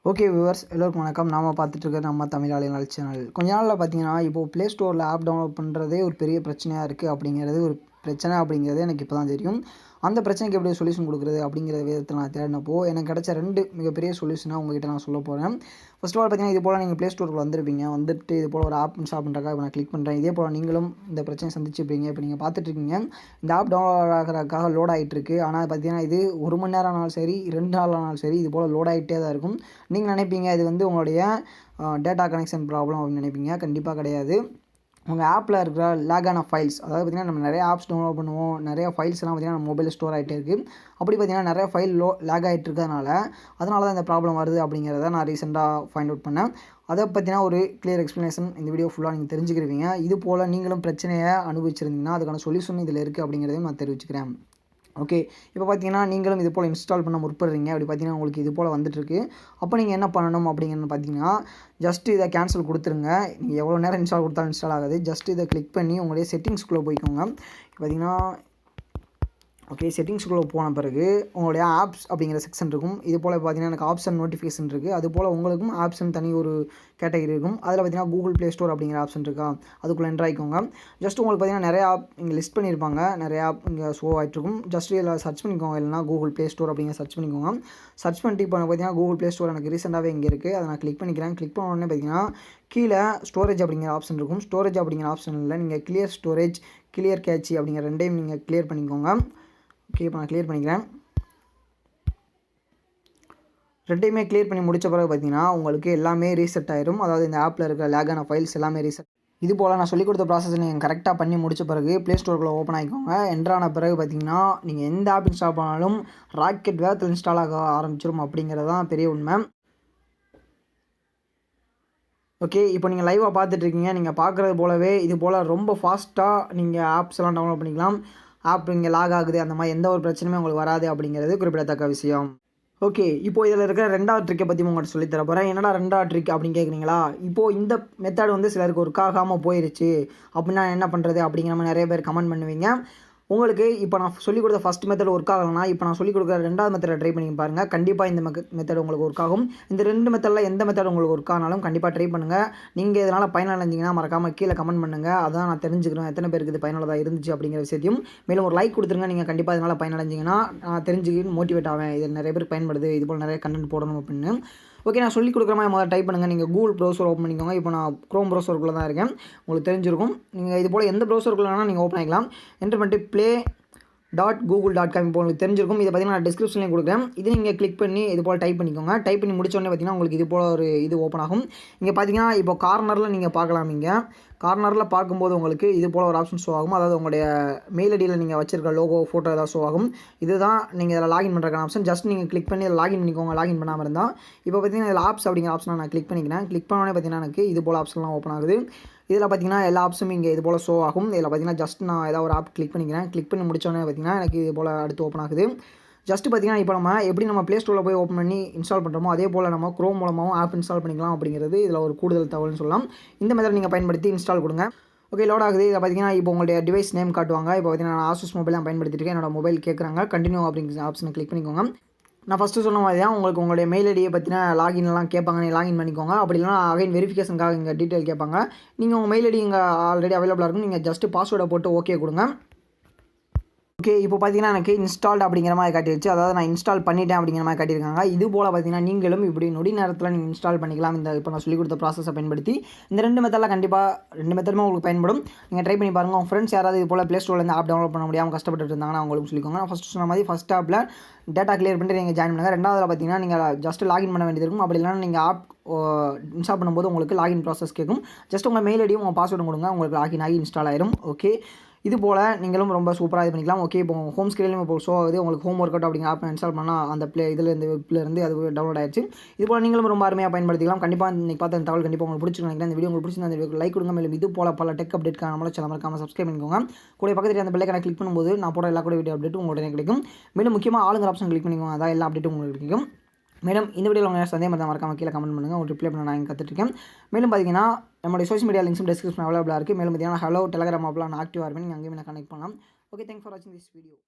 Okay viewers எல்லோருக்கும் வணக்கம். நாம் பார்த்துட்ருக்க நம்ம தமிழாளினால் சேனல். கொஞ்ச நாளில் பார்த்தீங்கன்னா இப்போது ப்ளே ஸ்டோரில் ஆப் டவுன்லோட் பண்ணுறதே ஒரு பெரிய பிரச்சனையாக இருக்குது அப்படிங்கிறது எனக்கு இப்போ தான் தெரியும். அந்த பிரச்சனைக்கு எப்படி சொல்யூஷன் கொடுக்குறது அப்படிங்கிற விதத்தில் நான் தேடினப்போ எனக்கு கிடச்ச 2 மிகப்பெரிய சொல்யூஷனாக உங்கள்கிட்ட நான் சொல்ல போகிறேன். ஃபர்ஸ்ட் ஆஃப் ஆல் பார்த்தீங்கன்னா இது போல் நீங்கள் ப்ளே ஸ்டோருக்கு வந்திருப்பீங்க. வந்துட்டு இது போல் ஒரு ஆப் இன்ஸ்டால் பண்ணுறதுக்காக இப்போ நான் கிளிக் பண்ணுறேன். இதே போல் நீங்களும் இந்த பிரச்சனை சந்திச்சிருப்பீங்க. இப்போ நீங்கள் பார்த்துட்ருக்கீங்க இந்த ஆப் டவுன்லோட் ஆகிறதுக்காக லோட் ஆகிட்டுருக்கு. ஆனால் பார்த்தீங்கன்னா இது 1 மணி நேரம் ஆனாலும் சரி 2 நாள் ஆனாலும் சரி இது போல் லோட் ஆகிட்டே தான் இருக்கும். நீங்கள் நினைப்பீங்க இது வந்து உங்களுடைய டேட்டா கனெக்ஷன் ப்ராப்ளம் அப்படின்னு நினைப்பீங்க. கண்டிப்பாக கிடையாது. உங்கள் ஆப்பில் இருக்கிற லேகான ஃபைல்ஸ், அதாவது பார்த்திங்கன்னா நம்ம நிறைய ஆப்ஸ் டவுன்லோட் பண்ணுவோம், நிறைய ஃபைல்ஸ்லாம் பார்த்திங்கன்னா நம்ம மொபைலில் ஸ்டோர் ஆகிட்டே இருக்குது. அப்படி பார்த்திங்கன்னா நிறைய ஃபைல் லேக் ஆகிட்டு இருக்கிறதுனால தான் இந்த ப்ராப்ளம் வருது அப்படிங்கிறத நான் ரீசெண்டாக ஃபைண்ட் அவுட் பண்ணேன். அதை பற்றினா ஒரு கிளியர் எக்ஸ்ப்ளனேஷன் இந்த வீடியோ ஃபுல்லாக நீங்கள் தெரிஞ்சுக்கிருவீங்க. இது போல் நீங்களும் பிரச்சனையை அனுபவிச்சிருந்தீங்கன்னா அதுக்கான சொல்யூஷன் இதில் இருக்குது அப்படிங்கிறதையும் நான் தெரிவிச்சுக்கிறேன். ஓகே, இப்போ பார்த்தீங்கன்னா நீங்களும் இது போல் இன்ஸ்டால் பண்ண முற்படுறீங்க. அப்படி பார்த்தீங்கன்னா உங்களுக்கு இது போல் வந்துட்டுருக்கு. அப்போ நீங்கள் என்ன பண்ணணும் அப்படிங்கிறது பார்த்தீங்கன்னா ஜஸ்ட்டு இதை கேன்சல் கொடுத்துருங்க. நீங்கள் எவ்வளோ நேரம் இன்ஸ்டால் கொடுத்தாலும் இன்ஸ்டால் ஆகாது. ஜஸ்ட்டு இதை கிளிக் பண்ணி உங்களுடைய செட்டிங்ஸ்குள்ளே போய்க்கோங்க. பார்த்தீங்கன்னா ஓகே, செட்டிங்ஸ்குள்ளே போன பிறகு உங்களுடைய ஆப்ஸ் அப்படிங்கிற செக்ஷன் இருக்கும். இது போல் பார்த்தீங்கன்னா எனக்கு ஆப்ஷன் நோட்டிஃபிகேஷன் இருக்குது. அது போல் உங்களுக்கும் ஆப்ஷன் தனி ஒரு கேட்டகரி இருக்கும். அதில் பார்த்தீங்கன்னா கூகுள் ப்ளே ஸ்டோர் அப்படிங்கிற ஆப்ஷன் இருக்கா, அதுக்குள்ளே என்ட்ரு ஆகிக்கோங்க. ஜஸ்ட் உங்களுக்கு பார்த்தீங்கன்னா நிறைய ஆப் இங்கே லிஸ்ட் பண்ணியிருப்பாங்க. நிறைய ஆப் இங்கே ஷோ ஆகிட்ருக்கும். ஜஸ்ட் இதில் சர்ச் பண்ணிக்கோங்க. இல்லைனா கூகுள் ப்ளே ஸ்டோர் அப்படிங்கிற சர்ச் பண்ணிக்கோங்க. சர்ச் பண்ணிட்டு இப்போ பார்த்தீங்கன்னா கூகுள் ப்ளே ஸ்டோர் எனக்கு ரீசெண்டாகவே இங்கே இருக்குது. அதை நான் கிளிக் பண்ணிக்கிறேன். கிளிக் பண்ண உடனே பார்த்தீங்கன்னா கீழே ஸ்டோரேஜ் அப்படிங்கிற ஆப்ஷன் இருக்கும். ஸ்டோரேஜ் அப்படிங்கிற ஆப்ஷனில் நீங்கள் கிளியர் ஸ்டோரேஜ், கிளியர் கேட்சி அப்படிங்கிற ரெண்டையும் நீங்கள் கிளியர் பண்ணிக்கோங்க. ஓகே, இப்போ நான் கிளியர் பண்ணிக்கிறேன். ரெண்டையுமே கிளியர் பண்ணி முடித்த பிறகு பார்த்தீங்கன்னா உங்களுக்கு எல்லாமே ரீசெட் ஆயிரும். அதாவது இந்த ஆப்பில் இருக்கிற லேகான ஃபைல்ஸ் எல்லாமே ரீசெட். இது போல் நான் சொல்லிக் கொடுத்த ப்ராசஸ் நீங்கள் கரெக்டாக பண்ணி முடித்த பிறகு ப்ளே ஸ்டோருக்குள்ளே ஓப்பன் ஆகிக்கோங்க. என்ட்ரான பிறகு பார்த்தீங்கன்னா நீங்கள் எந்த ஆப் இன்ஸ்டால் பண்ணாலும் ராக்கெட் வேகத்தில் இன்ஸ்டால் ஆக ஆரம்பிச்சிடும் அப்படிங்கிறது தான் பெரிய உண்மை. ஓகே, இப்போ நீங்கள் லைவாக பார்த்துட்ருக்கீங்க. நீங்கள் பார்க்குறது போலவே இது போல் ரொம்ப ஃபாஸ்ட்டாக நீங்கள் ஆப்ஸ் எல்லாம் டவுன்லோட் பண்ணிக்கலாம். ஆப் இங்கே லாக் ஆகுது, அந்த மாதிரி எந்த ஒரு பிரச்சனையுமே உங்களுக்கு வராது அப்படிங்கிறது குறிப்பிடத்தக்க விஷயம். ஓகே, இப்போது இதில் இருக்கிற 2வது ட்ரிக்கை பற்றி உங்கள்கிட்ட சொல்லித்தர போகிறேன். என்னடா 2வது ட்ரிக் அப்படின்னு கேட்குறீங்களா? இப்போது இந்த மெத்தட் வந்து சிலருக்கு ஒர்க் ஆகாமல் போயிடுச்சு அப்படின்னா என்ன பண்ணுறது அப்படிங்கிற மாதிரி நிறைய பேர் கமெண்ட் பண்ணுவீங்க. உங்களுக்கு இப்போ நான் சொல்லிக் கொடுத்த ஃபஸ்ட் மெத்தட் ஒர்க் ஆகலைன்னா இப்போ நான் சொல்லிக் கொடுக்குற 2வது மெத்தடை ட்ரை பண்ணி பாருங்கள். கண்டிப்பாக இந்த மெத்தட் உங்களுக்கு ஒர்க் ஆகும். இந்த 2 மெத்தடில் எந்த மெத்தட் உங்களுக்கு ஒர்க் ஆனாலும் கண்டிப்பாக ட்ரை பண்ணுங்கள். நீங்கள் இதனால் பயனடைஞ்சிங்கன்னா மறக்காமல் கீழே கமெண்ட் பண்ணுங்கள். அதான் நான் தெரிஞ்சுக்கிறேன் எத்தனை பேருக்கு இது பயனுள்ளதாக இருந்துச்சு அப்படிங்கிற விஷயத்தையும். மேலும் ஒரு லைக் கொடுத்துருங்க. நீங்கள் கண்டிப்பாக இதனால் பயனடைஞ்சிங்கன்னா நான் தெரிஞ்சுக்கிட்டு மோட்டிவேட் ஆவேன். இது நிறைய பேருக்கு பயன்படுது, இது போல் நிறைய கண்டென்ட் போடணும் அப்படின்னு. ஓகே, நான் சொல்லிக் கொடுக்குற மாதிரி முதல்ல டைப் பண்ணுங்கள். நீங்கள் கூகுள் ப்ரௌசர் ஓப்பன் பண்ணிக்கோங்க. இப்போ நான் க்ரோம் ப்ரௌசருக்குள்ளே தான் இருக்கேன். உங்களுக்கு தெரிஞ்சிருக்கும். நீங்கள் இது போல் எந்த ப்ரௌசருக்குள்ளே வேணால் நீங்கள் ஓப்பன் ஆகிக்கலாம். என்டர் பண்ணிட்டு play.google.com இப்போ உங்களுக்கு தெரிஞ்சிருக்கும். இதை பார்த்தீங்கன்னா நான் டிஸ்கிரிப்ஷன்லேயும் கொடுக்குறேன். இது நீங்கள் கிளிக் பண்ணி இது போல் டைப் பண்ணிக்கோங்க. டைப் பண்ணி முடிச்சோடனே பார்த்தீங்கன்னா உங்களுக்கு இது போல் ஒரு இது ஓப்பன் ஆகும். இங்கே பார்த்தீங்கன்னா இப்போ கார்னரில் நீங்கள் பார்க்கலாம். இங்கே கார்னரில் பார்க்கும்போது உங்களுக்கு இது போல் ஒரு ஆப்ஷன் ஷோ ஆகும். அதாவது உங்களுடைய மெயில் ஐடியில் நீங்கள் வச்சிருக்க லோகோ, ஃபோட்டோ ஏதாவது ஷோ ஆகும். இதுதான் நீங்கள் இதில் லாகின் பண்ணுறதுக்கான ஆப்ஷன். ஜஸ்ட் நீங்கள் கிளிக் பண்ணி லாகின் பண்ணிக்கோங்க. லாகின் பண்ணாமல் இருந்தால் இப்போ பார்த்தீங்கன்னா இதில் ஆப்ஸ் அப்படிங்கிற ஆப்ஷனை நான் கிளிக் பண்ணிக்கிறேன். கிளிக் பண்ணோடனே பார்த்தீங்கன்னா எனக்கு இது போல் ஆப்ஷன்லாம் ஓப்பன் ஆகுது. இதில் பார்த்தீங்கன்னா எல்லா ஆப்ஸும் இங்கே இது போல் ஷோ ஆகும். இதில் பார்த்தீங்கன்னா ஜஸ்ட் நான் ஏதாவது ஒரு ஆப் கிளிக் பண்ணிக்கிறேன். கிளிக் பண்ணி முடிச்சோடனே பார்த்தீங்கன்னா எனக்கு இது போல் அடுத்து ஓப்பன் ஆகுது. ஜஸ்ட் பார்த்தீங்கன்னா இப்போ நம்ம எப்படி நம்ம ப்ளே ஸ்டோரில் போய் ஓப்பன் பண்ணி இன்ஸ்டால் பண்ணுறோமோ அதே போல் நம்ம க்ரோம் மூலமாகவும் ஆப் இன்ஸ்டால் பண்ணிக்கலாம் அப்படிங்கிறது இதில் ஒரு கூடுதல் தகவல்னு சொல்லலாம். இந்த மெத்தட் நீங்கள் பயன்படுத்தி இன்ஸ்டால் கொடுங்க. ஓகே, லோட் ஆகுது. இதை பார்த்தீங்கன்னா இப்போ உங்களுடைய டிவைஸ் நேம் காட்டுவாங்க. இப்போ பார்த்தீங்கன்னா நான் ஆசூஸ் மொபைல் தான் பயன்படுத்திட்டு இருக்கேன். என்னோட மொபைல் கேட்குறாங்க. கண்டினியூ அப்படிங்கிற ஆப்ஷனை கிளிக் பண்ணிக்கோங்க. நான் ஃபஸ்ட்டு சொன்ன மாதிரி தான் உங்களுக்கு உங்களுடைய மெயில் ஐடியை பற்றின லாகின்லாம் கேட்பாங்க. நீங்கள் லாகின் பண்ணிக்கோங்க. அப்படி இல்லைனா அகைன் வெரிஃபிகேஷனுக்காக இங்கே டீட்டெயில் கேட்பாங்க. நீங்கள் உங்கள் மெயில் ஐடி இங்கே ஆல்ரெடி அவைலபிளாக இருக்கும். நீங்கள் ஜஸ்ட்டு பாஸ்வேர்டை போட்டு ஓகே கொடுங்க. ஓகே, இப்போ பார்த்தீங்கன்னா எனக்கு இன்ஸ்டால்டு அப்படிங்கிற மாதிரி காட்டிடுச்சு. அதாவது நான் இன்ஸ்டால் பண்ணிட்டேன் அப்படிங்கிற மாதிரி காட்டியிருக்காங்க. இது போல் பார்த்தீங்கன்னா நீங்களும் இப்படி நொடி நேரத்தில் நீங்கள் இன்ஸ்டால் பண்ணிக்கலாம். இந்த இப்போ நான் சொல்லிக் கொடுத்த ப்ராசஸை பயன்படுத்தி இந்த 2 மெத்தடில் கண்டிப்பாக 2 மெத்தடுமே உங்களுக்கு பயன்படும். நீங்கள் ட்ரை பண்ணி பாருங்கள். உங்கள் ஃப்ரெண்ட்ஸ் யாராவது இது போல் ப்ளே ஸ்டோர்லேருந்து ஆப் டவுன்லோட் பண்ண முடியாமல் கஷ்டப்பட்டு இருந்தாங்கன்னா அவங்களுக்கு சொல்லிக்கோங்க. நான் ஃபஸ்ட்டு சொன்ன மாதிரி ஃபஸ்ட் ஆப்பில் டேட்டா கிளியர் பண்ணிட்டு நீங்கள் ஜாயின் பண்ணுங்கள். 2வதுல பார்த்தீங்கன்னா நீங்கள் ஜஸ்ட் லாகின் பண்ண வேண்டியது இருக்கும். அப்படி இல்லைனா நீங்கள் ஆப் இன்ஸ்டால் பண்ணும்போது உங்களுக்கு லாகின் ப்ராசஸ் கேட்கும். ஜஸ்ட் உங்கள் மெயில் ஐடியும் உங்கள் பாஸ்வேர்டும் கொடுங்க. உங்களுக்கு லாகின் ஆகி இன்ஸ்டால் ஆயிரும். ஓகே, இது போல் நீங்களும் ரொம்ப சூப்பராக இது பண்ணிக்கலாம். ஓகே, இப்போ ஹோம் ஸ்க்ரீன்லையும் இப்போ ஷோ ஆகுது. உங்களுக்கு ஹோம் ஒர்க் அவுட் அப்படிங்கிற ஆப் இன்ஸ்டால் பண்ணால் அந்த இதிலேருந்து வெப்லேருந்து அது டவுன்லோட் ஆயிடுச்சு. இது போல் நீங்களும் ரொம்ப அருமையாக பயன்படுத்திக்கலாம். கண்டிப்பாக இன்றைக்கி பார்த்த தகவல் கண்டிப்பாக உங்களுக்கு பிடிச்சிருக்கு நினைக்கிறேன். இந்த வீடியோ உங்களுக்கு பிடிச்சிருந்தா இந்த வீடியோ லைக் கொடுங்க. மேலும் இது போல் பல டெக் அப்டேட்கான நம்மள சேனல் மறக்காமல் சப்ஸ்கிரைப் பண்ணிக்கோங்க. கூட பக்கத்தில் அந்த பெல்லைக்கான கிளிக் பண்ணும்போது நான் போட எல்லா கூட வீடியோ அப்டேட்டும் உடனே கிடைக்கும். மேலும் முக்கியமாக ஆளுங்கிற ஆப்ஷன் கிளிக் பண்ணிக்கோங்க. அதான் எல்லா அப்டேட்டும் உங்களுக்கு கிடைக்கும். மேலும் இந்த வீடியோவில் உங்கள் சந்தேகம் இருந்தால் மறக்காமல் கீழே கமெண்ட் பண்ணுங்கள். உங்களுக்கு ரிப்ளை பண்ண நான் கற்றுட்ருக்கேன். மேலும் பார்த்தீங்கன்னா நம்மளுடைய சோஷியல் மீடியா லிங்க்ஸும் டிஸ்கிரிப்ஷன் அவைலபிளாக இருக்குது. மேலும் பார்த்தீங்கன்னா ஹலோ டெலகிராம் ஆப்லாம் நான் ஆக்டிவாக இருப்பேன். நீங்கள் அங்கேயும் நான் கனெக்ட் பண்ணலாம். ஓகே, தேங்க்ஸ் ஃபார் வாட்சிங் திஸ் வீடியோ.